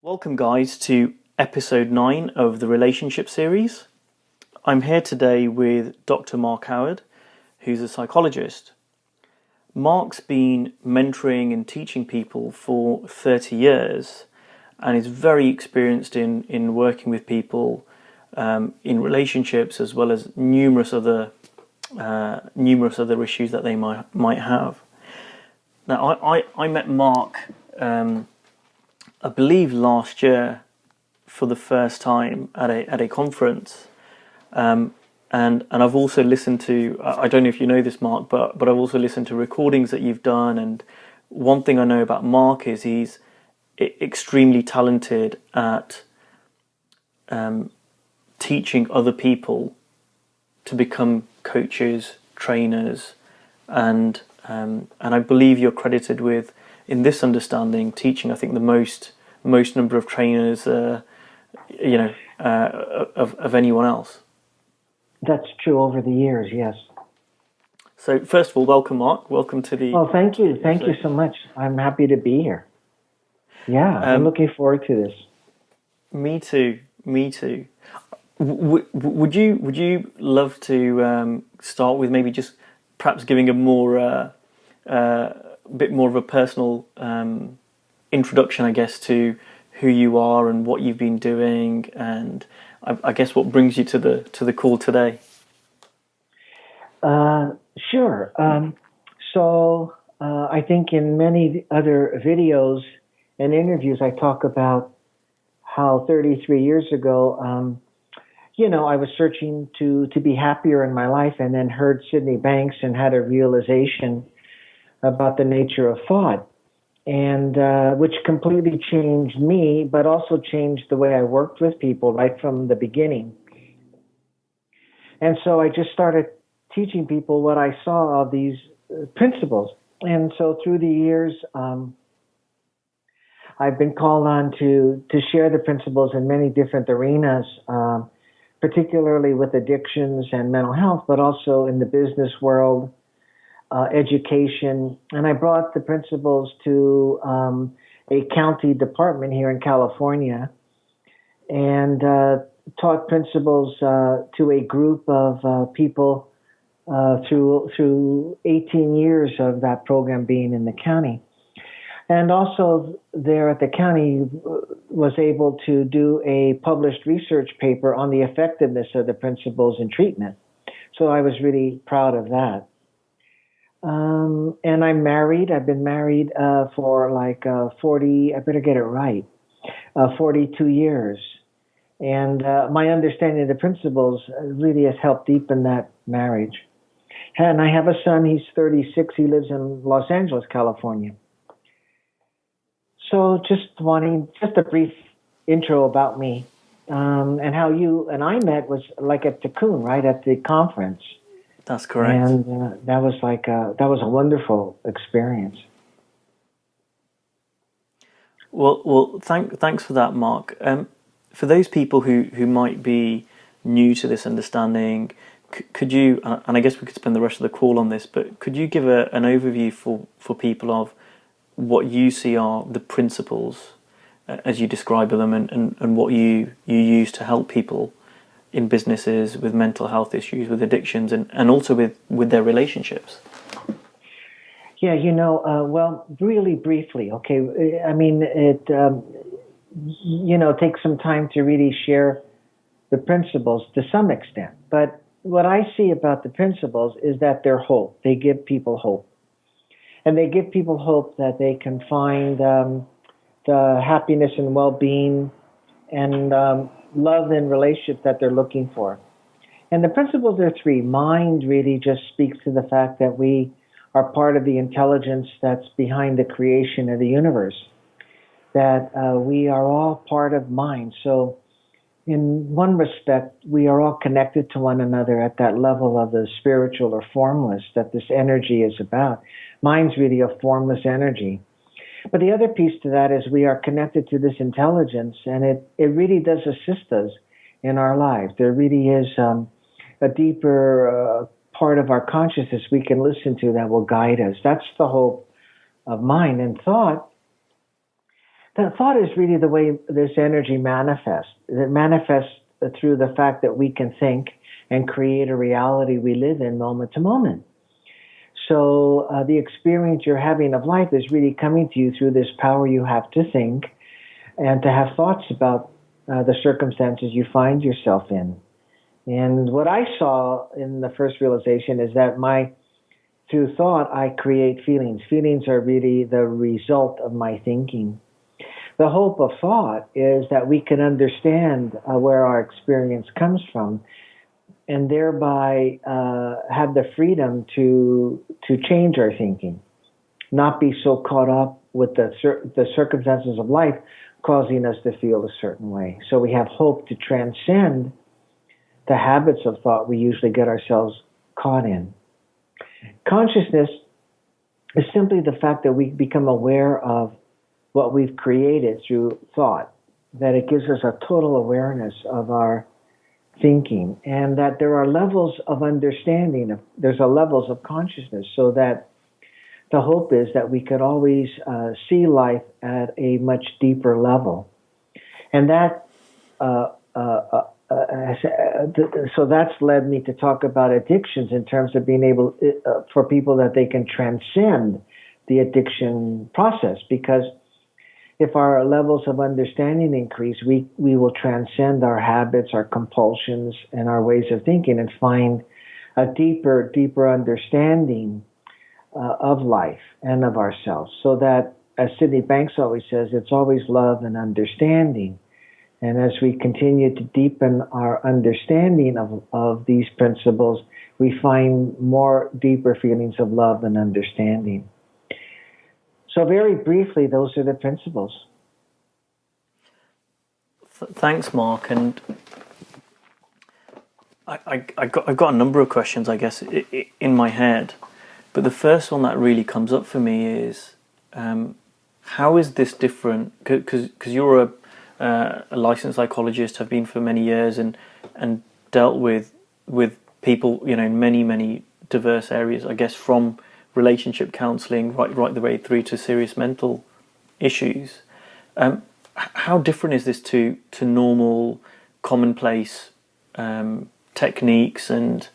Welcome, guys, to episode 9 of the relationship series. I'm here today with Dr. Mark Howard, who's a psychologist. Mark's been mentoring and teaching people for 30 years and is very experienced in working with people in relationships, as well as numerous other issues that they might have. Now, I met Mark, I believe last year, for the first time at a conference, and I've also listened to, I don't know if you know this, Mark, but I've also listened to recordings that you've done. And one thing I know about Mark is he's extremely talented at teaching other people to become coaches, trainers, and I believe you're credited with, in this understanding, teaching, I think, the most number of trainers, of anyone else. That's true over the years, yes. So first of all, welcome, Mark. Welcome to the... Oh, thank you. Thank you so much. I'm happy to be here. Yeah, I'm looking forward to this. Me too. Would you love to start with maybe just perhaps giving a bit more of a personal introduction, I guess, to who you are and what you've been doing, and I guess what brings you to the call today? Sure. So I think in many other videos and interviews, I talk about how 33 years ago, I was searching to be happier in my life, and then heard Sydney Banks and had a realization about the nature of thought, and which completely changed me, but also changed the way I worked with people right from the beginning. And so I just started teaching people what I saw of these principles. And so through the years, I've been called on to share the principles in many different arenas, particularly with addictions and mental health, but also in the business world, education. And I brought the principles to a county department here in California, and taught principles to a group of people through 18 years of that program being in the county. And also there at the county was able to do a published research paper on the effectiveness of the principles in treatment. So I was really proud of that. And I'm married. I've been married for 42 years. And my understanding of the principles really has helped deepen that marriage. And I have a son. He's 36. He lives in Los Angeles, California. So just a brief intro about me, and how you and I met was like at Tikkun, right, at the conference. That's correct. And that was a wonderful experience. Well, thanks for that, Mark. For those people who might be new to this understanding, could you, and I guess we could spend the rest of the call on this, but could you give an overview for people of what you see are the principles as you describe them, and what you use to help people in businesses with mental health issues, with addictions, and also with their relationships? Yeah, well, really briefly, okay. I mean, it, takes some time to really share the principles to some extent. But what I see about the principles is that they're hope. They give people hope. And they give people hope that they can find the happiness and well-being and love and relationship that they're looking for. And the principles are three. Mind really just speaks to the fact that we are part of the intelligence that's behind the creation of the universe, that we are all part of mind. So in one respect, we are all connected to one another at that level of the spiritual or formless that this energy is about. Mind's really a formless energy. But the other piece to that is we are connected to this intelligence, and it really does assist us in our lives. There really is a deeper part of our consciousness we can listen to that will guide us. That's the hope of mind. And thought, thought is really the way this energy manifests. It manifests through the fact that we can think and create a reality we live in moment to moment. So the experience you're having of life is really coming to you through this power you have to think and to have thoughts about the circumstances you find yourself in. And what I saw in the first realization is that through thought, I create feelings. Feelings are really the result of my thinking. The hope of thought is that we can understand where our experience comes from and thereby have the freedom to change our thinking, not be so caught up with the circumstances of life causing us to feel a certain way. So we have hope to transcend the habits of thought we usually get ourselves caught in. Consciousness is simply the fact that we become aware of what we've created through thought, that it gives us a total awareness of our thinking, and that there are levels of understanding, there's a levels of consciousness, so that the hope is that we could always see life at a much deeper level. And that so that's led me to talk about addictions in terms of being able for people that they can transcend the addiction process, because if our levels of understanding increase, we will transcend our habits, our compulsions, and our ways of thinking and find a deeper understanding of life and of ourselves. So that, as Sydney Banks always says, it's always love and understanding. And as we continue to deepen our understanding of these principles, we find more deeper feelings of love and understanding. So very briefly, those are the principles. Thanks, Mark. And I've got a number of questions, I guess, in my head. But the first one that really comes up for me is, how is this different? Because you're a licensed psychologist, have been for many years, and dealt with people, in many diverse areas, I guess, from relationship counselling right the way through to serious mental issues. How different is this to normal, commonplace techniques and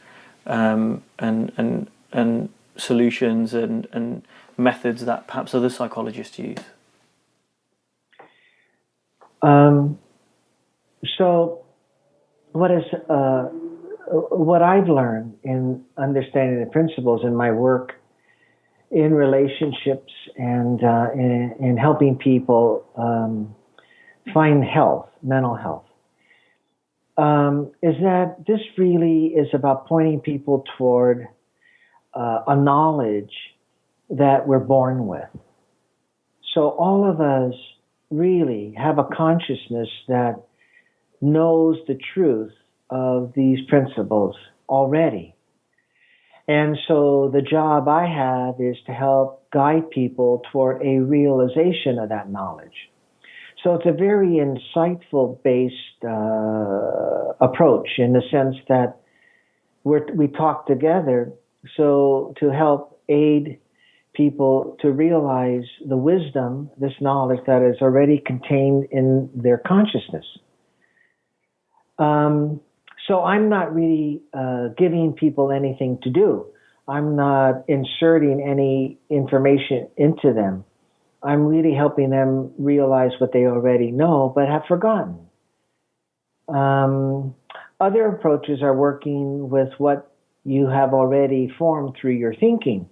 solutions and methods that perhaps other psychologists use? So what I've learned in understanding the principles in my work in relationships and in helping people find health, mental health, is that this really is about pointing people toward a knowledge that we're born with. So all of us really have a consciousness that knows the truth of these principles already. And so the job I have is to help guide people toward a realization of that knowledge. So it's a very insightful based approach, in the sense that we talk together so to help aid people to realize the wisdom, this knowledge that is already contained in their consciousness. So I'm not really giving people anything to do. I'm not inserting any information into them. I'm really helping them realize what they already know but have forgotten. Other approaches are working with what you have already formed through your thinking.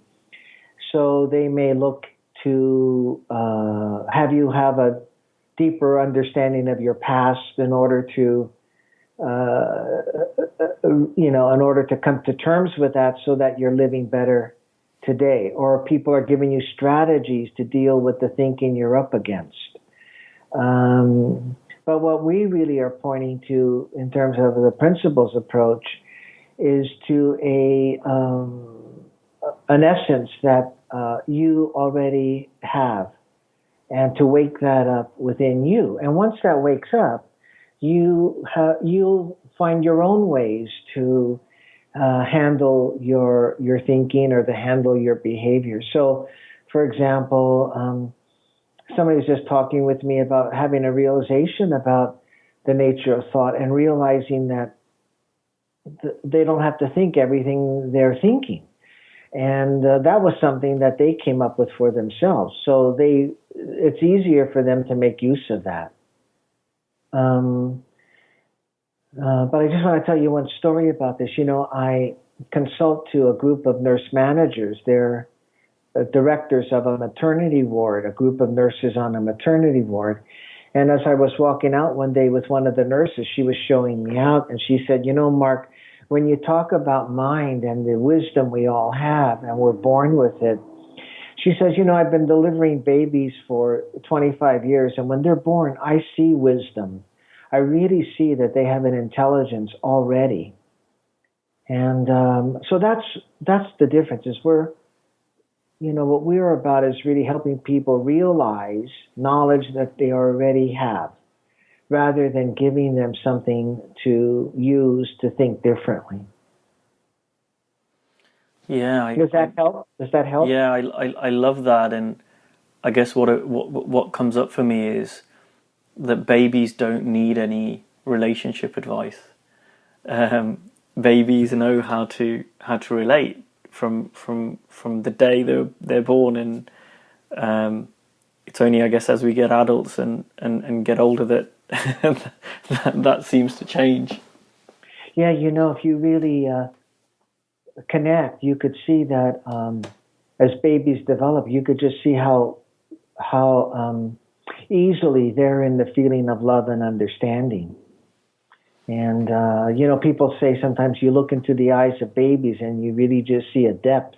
So they may look to have you have a deeper understanding of your past in order to, in order to come to terms with that, so that you're living better today. Or people are giving you strategies to deal with the thinking you're up against. But what we really are pointing to in terms of the principles approach is to an essence that you already have, and to wake that up within you. And once that wakes up, you'll find your own ways to handle your thinking or to handle your behavior. So, for example, somebody was just talking with me about having a realization about the nature of thought and realizing that they don't have to think everything they're thinking. And that was something that they came up with for themselves. So it's easier for them to make use of that. But I just want to tell you one story about this. I consult to a group of nurse managers. They're directors of a maternity ward, a group of nurses on a maternity ward. And as I was walking out one day with one of the nurses, she was showing me out, and she said, Mark, when you talk about mind and the wisdom we all have, and we're born with it, she says, I've been delivering babies for 25 years, and when they're born, I see wisdom. I really see that they have an intelligence already. And so that's the difference, is what we're about is really helping people realize knowledge that they already have, rather than giving them something to use to think differently. Yeah. Does that help? Yeah, I love that. And I guess what comes up for me is that babies don't need any relationship advice. Babies know how to relate from the day they're born, and it's only, I guess, as we get adults and get older that that seems to change. Yeah, if you really connect, you could see that as babies develop, you could just see how easily they're in the feeling of love and understanding. And, people say sometimes you look into the eyes of babies and you really just see a depth.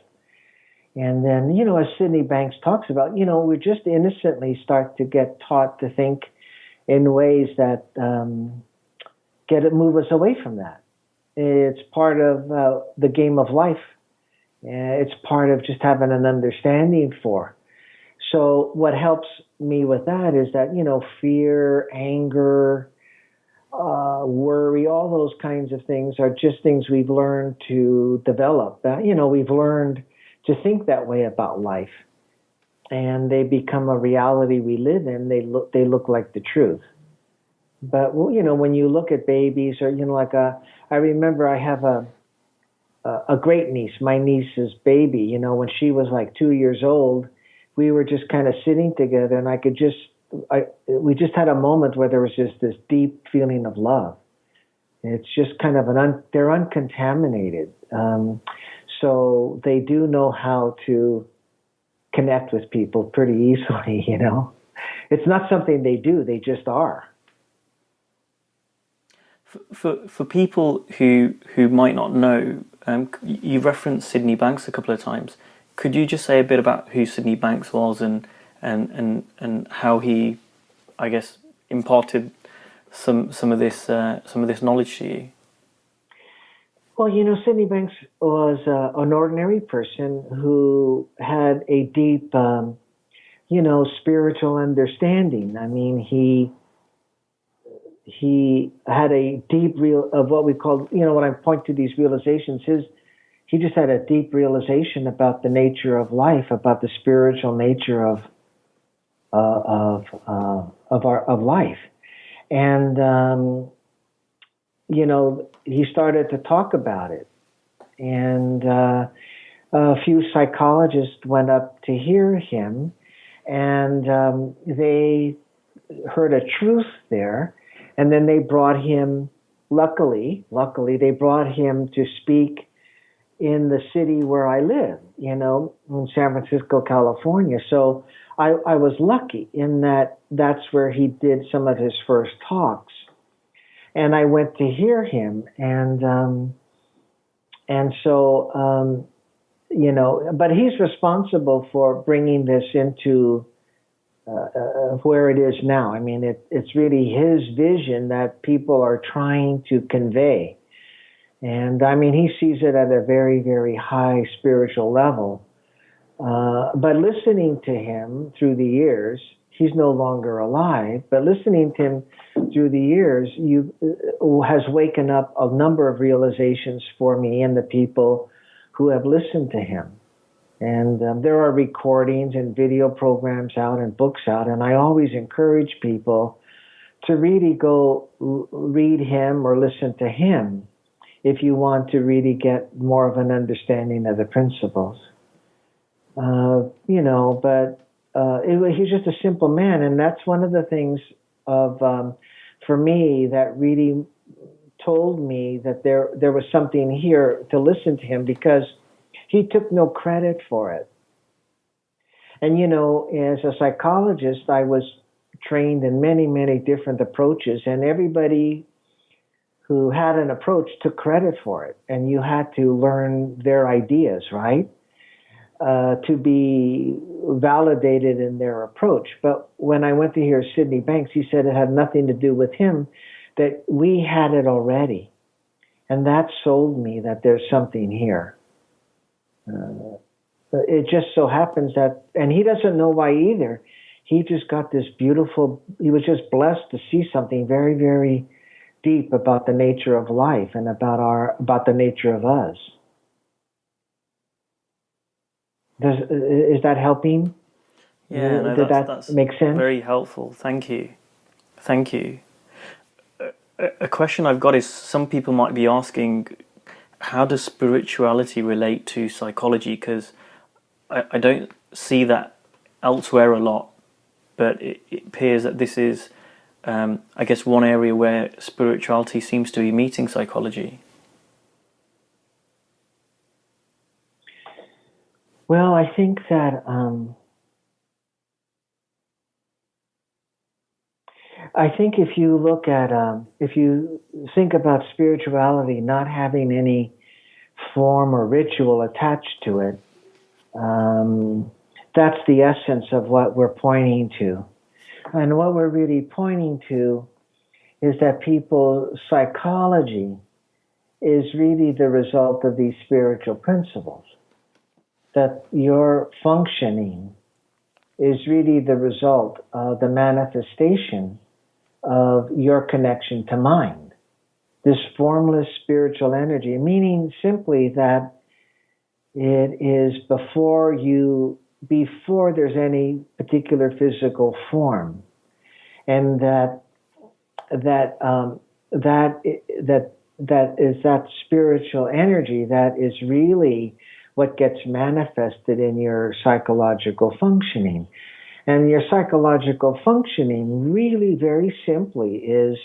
And then, as Sydney Banks talks about, we just innocently start to get taught to think in ways that move us away from that. It's part of the game of life. It's part of just having an understanding for. So what helps me with that is that, fear, anger, worry, all those kinds of things are just things we've learned to develop. We've learned to think that way about life, and they become a reality we live in. They look like the truth. But when you look at babies, or I remember I have a great niece, my niece's baby. When she was like 2 years old, we were just kind of sitting together, and we just had a moment where there was just this deep feeling of love. It's just kind of they're uncontaminated. So they do know how to connect with people pretty easily, It's not something they do, they just are. For people who might not know, you referenced Sydney Banks a couple of times. Could you just say a bit about who Sydney Banks was and how he, I guess, imparted some of this knowledge to you? Well, Sydney Banks was an ordinary person who had a deep, spiritual understanding. I mean, he had a deep of what we call, when I point to these realizations, he just had a deep realization about the nature of life, about the spiritual nature of life, and he started to talk about it, and a few psychologists went up to hear him, and they heard a truth there, and then they brought him. Luckily, they brought him to speak in the city where I live, in San Francisco, California. So I was lucky in that that's where he did some of his first talks. And I went to hear him, and so, but he's responsible for bringing this into where it is now. I mean, it's really his vision that people are trying to convey. And I mean, he sees it at a very, very high spiritual level. But listening to him through the years, he's no longer alive, but listening to him through the years has waken up a number of realizations for me and the people who have listened to him. And there are recordings and video programs out and books out, and I always encourage people to really go read him or listen to him if you want to really get more of an understanding of the principles. He's just a simple man, and that's one of the things for me that really told me that there was something here to listen to him, because he took no credit for it. And as a psychologist, I was trained in many, many different approaches, and everybody who had an approach took credit for it, and you had to learn their ideas, right? To be validated in their approach. But when I went to hear Sidney Banks, he said it had nothing to do with him, that we had it already. And that sold me that there's something here. It just so happens that, and he doesn't know why either, he just got this beautiful, he was just blessed to see something very, very deep about the nature of life and about the nature of us. Is that helping? Yeah, no, Did that's that make sense? Very helpful. Thank you. Thank you. A question I've got is, some people might be asking, how does spirituality relate to psychology? Because I don't see that elsewhere a lot, but it appears that this is, I guess, one area where spirituality seems to be meeting psychology. Well, I think that if you look at if you think about spirituality not having any form or ritual attached to it, that's the essence of what we're pointing to. And what we're really pointing to is that people's psychology is really the result of these spiritual principles. That your functioning is really the result of the manifestation of your connection to mind. This formless spiritual energy, meaning simply that it is before there's any particular physical form, and that is that spiritual energy that is really what gets manifested in your psychological functioning. And your psychological functioning really very simply is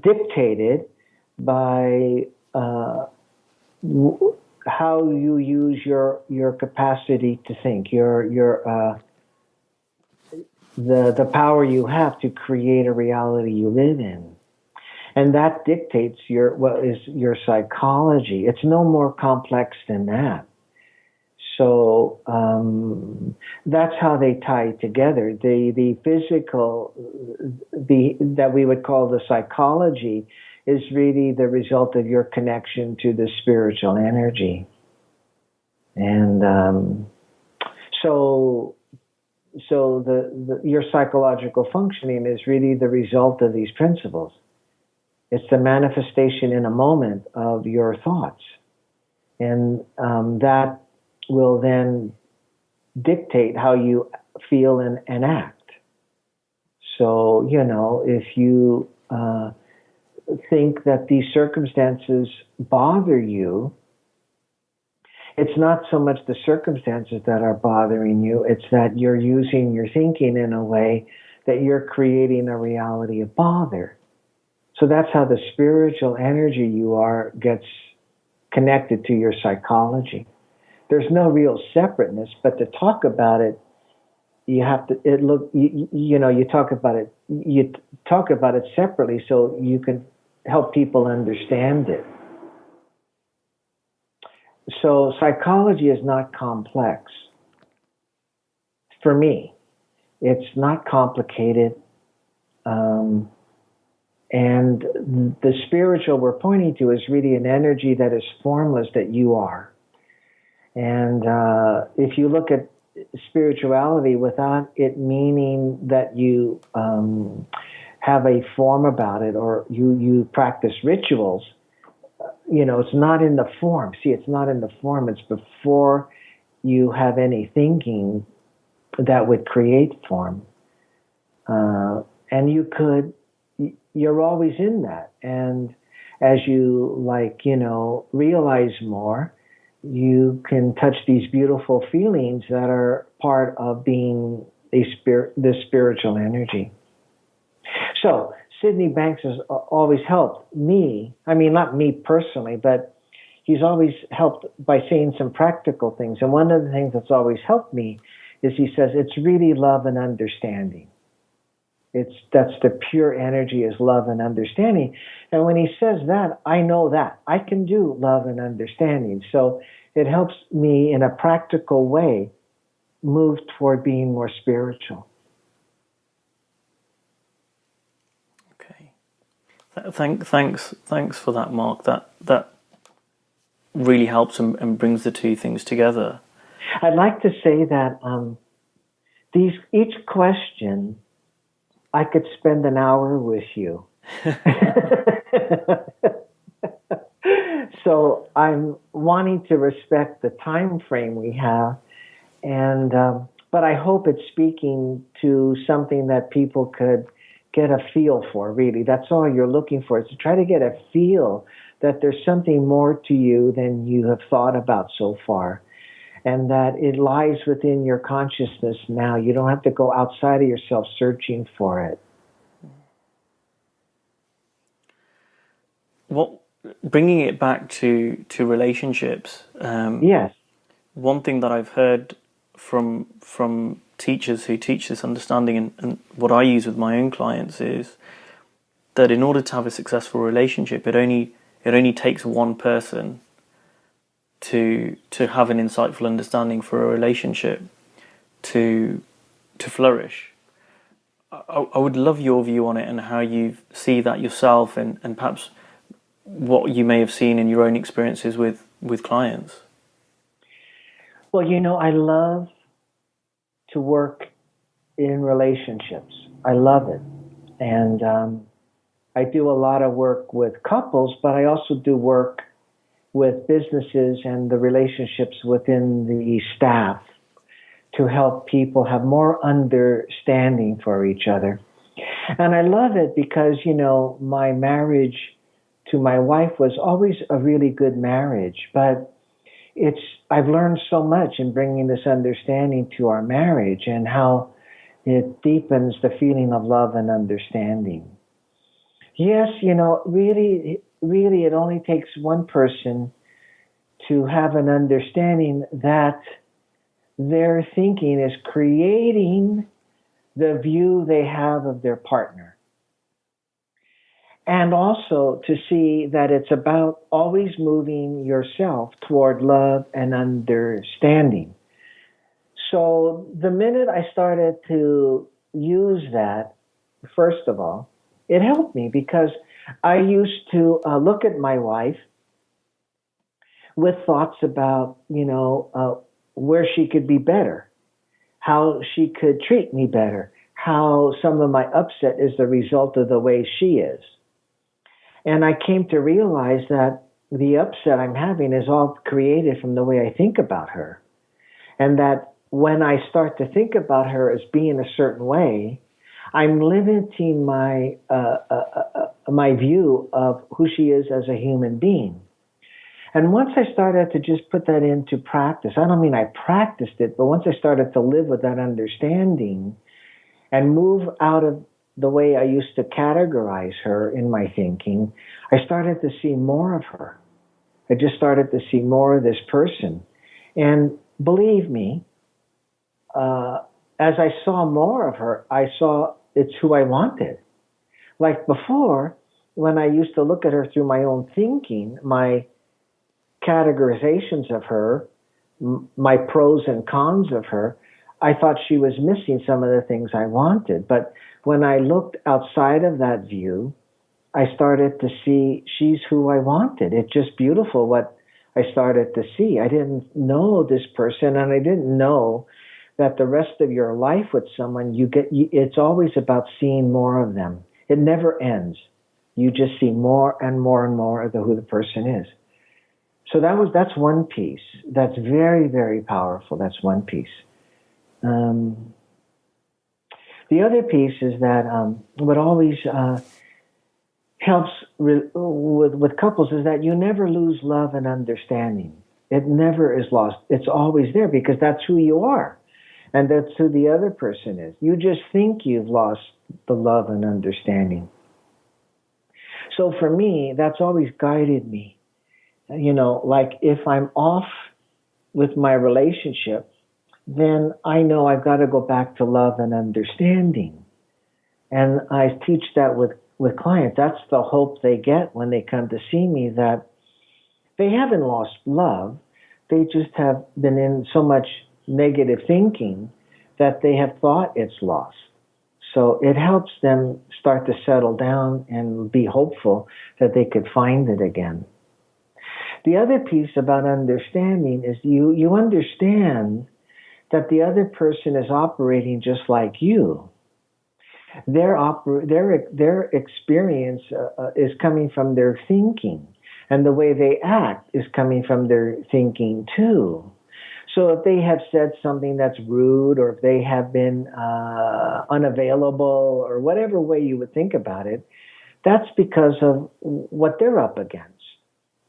dictated by how you use your capacity to think, the power you have to create a reality you live in. And that dictates what is your psychology. It's no more complex than that. So that's how they tie together. The physical, that we would call the psychology, is really the result of your connection to the spiritual energy. And so your psychological functioning is really the result of these principles. It's the manifestation in a moment of your thoughts. And that will then dictate how you feel and act. So, if you think that these circumstances bother you, it's not so much the circumstances that are bothering you, it's that you're using your thinking in a way that you're creating a reality of bother. So that's how the spiritual energy you are gets connected to your psychology. There's no real separateness, but to talk about it, you have to. You talk about it. You talk about it separately, so you can help people understand it. So psychology is not complex. For me, it's not complicated. And the spiritual we're pointing to is really an energy that is formless, that you are. And if you look at spirituality without it meaning that you have a form about it, or you practice rituals, it's not in the form. See, it's not in the form. It's before you have any thinking that would create form. And you're always in that. And as you realize more, you can touch these beautiful feelings that are part of being the spiritual energy. So Sydney Banks has always helped me. I mean, not me personally, but he's always helped by saying some practical things. And one of the things that's always helped me is he says, it's really love and understanding. That's the pure energy is love and understanding. And when he says that, I know that I can do love and understanding. So it helps me in a practical way move toward being more spiritual. Okay. Thanks for that, Mark. That really helps and brings the two things together. I'd like to say that each question, I could spend an hour with you. So I'm wanting to respect the time frame we have, and but I hope it's speaking to something that people could get a feel for. Really, that's all you're looking for, is to try to get a feel that there's something more to you than you have thought about so far, and that it lies within your consciousness now. You don't have to go outside of yourself searching for it. Bringing it back to relationships. Yes. One thing that I've heard from teachers who teach this understanding, and what I use with my own clients, is that in order to have a successful relationship, it only takes one person to have an insightful understanding for a relationship to flourish. I would love your view on it and how you see that yourself, and perhaps what you may have seen in your own experiences with clients. Well, I love to work in relationships. I love it. And I do a lot of work with couples, but I also do work with businesses and the relationships within the staff to help people have more understanding for each other. And I love it because, my marriage to my wife was always a really good marriage, but I've learned so much in bringing this understanding to our marriage and how it deepens the feeling of love and understanding. Yes, really, it only takes one person to have an understanding that their thinking is creating the view they have of their partner. And also to see that it's about always moving yourself toward love and understanding. So the minute I started to use that, first of all, it helped me because I used to look at my wife with thoughts about, where she could be better, how she could treat me better, how some of my upset is the result of the way she is. And I came to realize that the upset I'm having is all created from the way I think about her. And that when I start to think about her as being a certain way, I'm limiting my my view of who she is as a human being. And once I started to just put that into practice, I don't mean I practiced it, but once I started to live with that understanding and move out of the way I used to categorize her in my thinking, I started to see more of her. I just started to see more of this person. And believe me, as I saw more of her, I saw it's who I wanted. Like before, when I used to look at her through my own thinking, my categorizations of her, my pros and cons of her, I thought she was missing some of the things I wanted. But when I looked outside of that view, I started to see she's who I wanted. It's just beautiful what I started to see. I didn't know this person, and I didn't know that the rest of your life with someone, it's always about seeing more of them. It never ends. You just see more and more and more of who the person is. So that's one piece. That's very, very powerful. That's one piece. Um, the other piece is that what always helps with couples is that you never lose love and understanding. It never is lost. It's always there because that's who you are. And that's who the other person is. You just think you've lost the love and understanding. So for me, that's always guided me. You know, like if I'm off with my relationship, then I know I've got to go back to love and understanding. And I teach that with clients. That's the hope they get when they come to see me, that they haven't lost love. They just have been in so much negative thinking that they have thought it's lost. So it helps them start to settle down and be hopeful that they could find it again. The other piece about understanding is you understand that the other person is operating just like you. Their experience is coming from their thinking, and the way they act is coming from their thinking too. So if they have said something that's rude, or if they have been unavailable, or whatever way you would think about it, that's because of what they're up against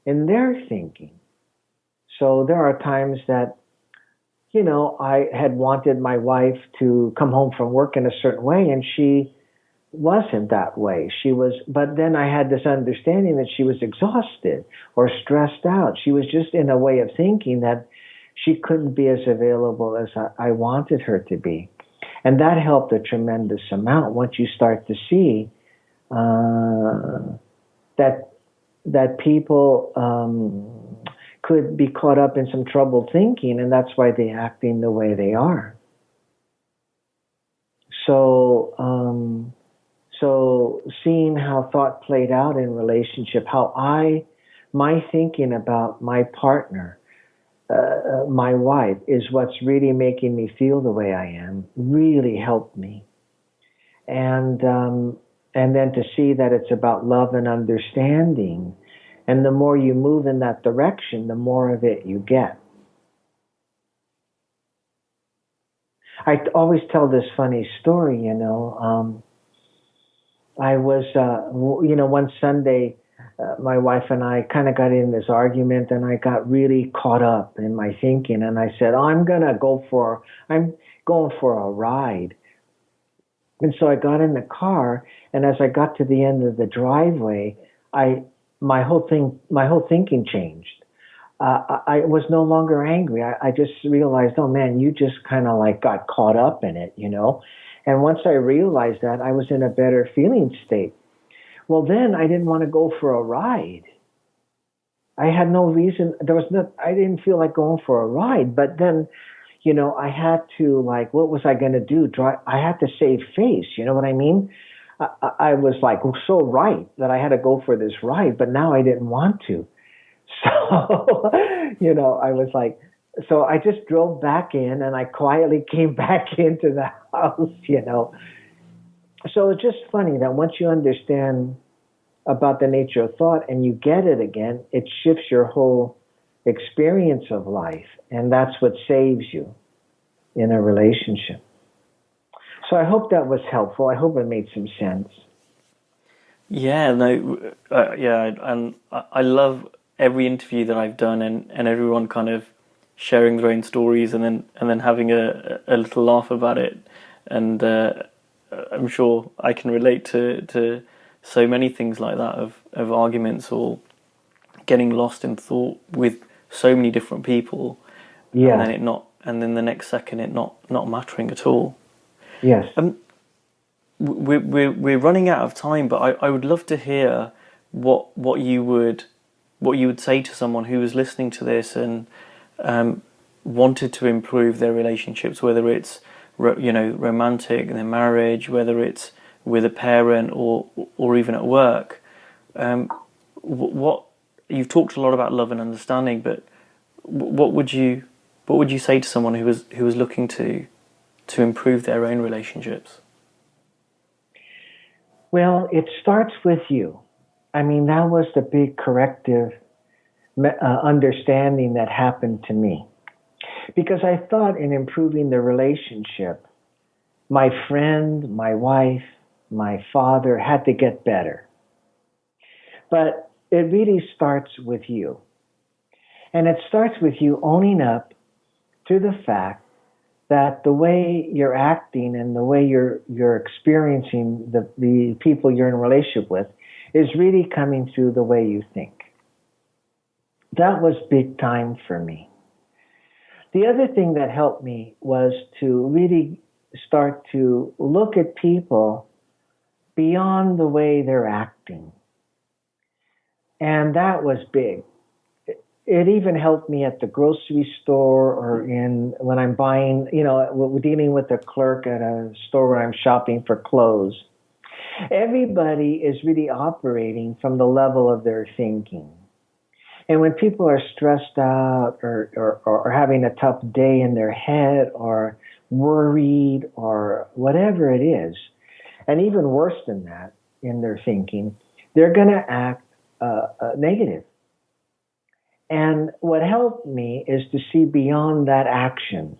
in their thinking. So there are times that, you know, I had wanted my wife to come home from work in a certain way, and she wasn't that way. But then I had this understanding that she was exhausted or stressed out. She was just in a way of thinking that she couldn't be as available as I wanted her to be. And that helped a tremendous amount once you start to see that people could be caught up in some troubled thinking, and that's why they're acting the way they are. So seeing how thought played out in relationship, how my thinking about my partner, my wife, is what's really making me feel the way I am, really helped me. And then to see that it's about love and understanding. And the more you move in that direction, the more of it you get. I always tell this funny story, you know. I was, one Sunday, my wife and I kind of got in this argument, and I got really caught up in my thinking, and I said, I'm going for a ride. And so I got in the car, and as I got to the end of the driveway, my whole thinking changed. I was no longer angry. I just realized, oh man, you just kind of like got caught up in it, you know? And once I realized that, I was in a better feeling state. Well, then I didn't want to go for a ride. I had no reason. I didn't feel like going for a ride, but then, you know, I had to, like, what was I going to do? I had to save face. You know what I mean? I was like so right that I had to go for this ride, but now I didn't want to. So, you know, I was like, so I just drove back in, and I quietly came back into the house, you know. So it's just funny that once you understand about the nature of thought and you get it again, it shifts your whole experience of life. And that's what saves you in a relationship. So I hope that was helpful. I hope it made some sense. Yeah, no, and I love every interview that I've done, and everyone kind of sharing their own stories, and then having a little laugh about it. And I'm sure I can relate to so many things like that of arguments or getting lost in thought with so many different people, Yeah. and then the next second it not mattering at all. Yes. We're running out of time, but I would love to hear what you would say to someone who was listening to this and wanted to improve their relationships, whether it's romantic in their marriage, whether it's with a parent or even at work. What you've talked a lot about love and understanding, but what would you say to someone who was looking to improve their own relationships? Well, it starts with you. I mean, that was the big corrective understanding that happened to me. Because I thought in improving the relationship, my friend, my wife, my father had to get better. But it really starts with you. And it starts with you owning up to the fact that the way you're acting and the way you're experiencing the people you're in a relationship with is really coming through the way you think. That was big time for me. The other thing that helped me was to really start to look at people beyond the way they're acting. And that was big. It even helped me at the grocery store or when I'm buying, dealing with a clerk at a store where I'm shopping for clothes. Everybody is really operating from the level of their thinking. And when people are stressed out or having a tough day in their head or worried or whatever it is, and even worse than that in their thinking, they're going to act negative. And what helped me is to see beyond that action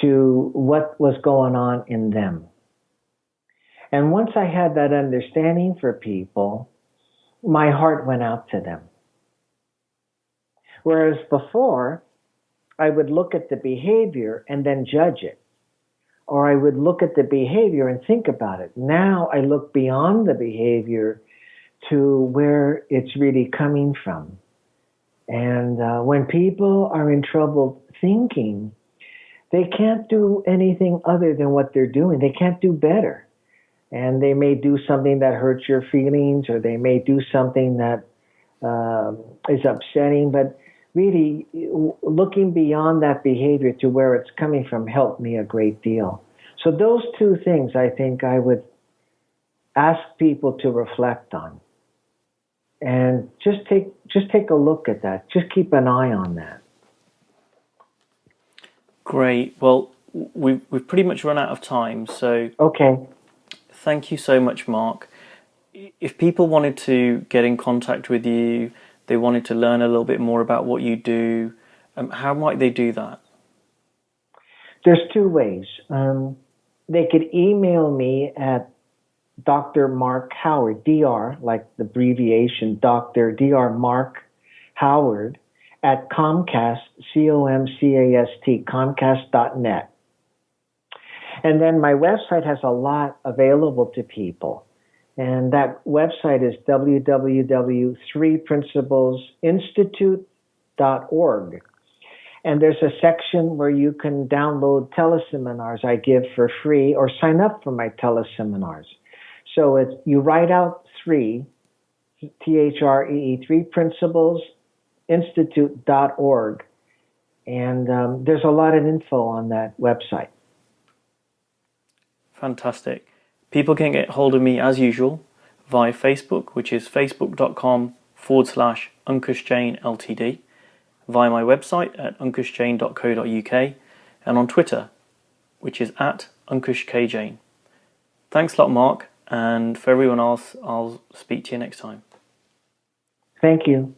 to what was going on in them. And once I had that understanding for people, my heart went out to them. Whereas before, I would look at the behavior and then judge it. Or I would look at the behavior and think about it. Now I look beyond the behavior to where it's really coming from. And when people are in trouble thinking, they can't do anything other than what they're doing. They can't do better. And they may do something that hurts your feelings, or they may do something that is upsetting. But really, looking beyond that behavior to where it's coming from helped me a great deal. So those two things, I think I would ask people to reflect on. And just take a look at that. Just keep an eye on that. Great. Well, we've pretty much run out of time. So okay. Thank you so much, Mark. If people wanted to get in contact with you, they wanted to learn a little bit more about what you do, how might they do that? There's two ways. They could email me at Dr. Mark Howard, Dr. like the abbreviation, Dr. Mark Howard at Comcast, COMCAST, Comcast.net. And then my website has a lot available to people. And that website is www.3principlesinstitute.org. And there's a section where you can download teleseminars I give for free or sign up for my teleseminars. So you write out 3, THREE, 3principlesinstitute.org. And there's a lot of info on that website. Fantastic. People can get hold of me as usual via Facebook, which is facebook.com/UncusJane Ltd, via my website at uncusjane.co.uk, and on Twitter, which is at UncusKJane. Thanks a lot, Mark, and for everyone else, I'll speak to you next time. Thank you.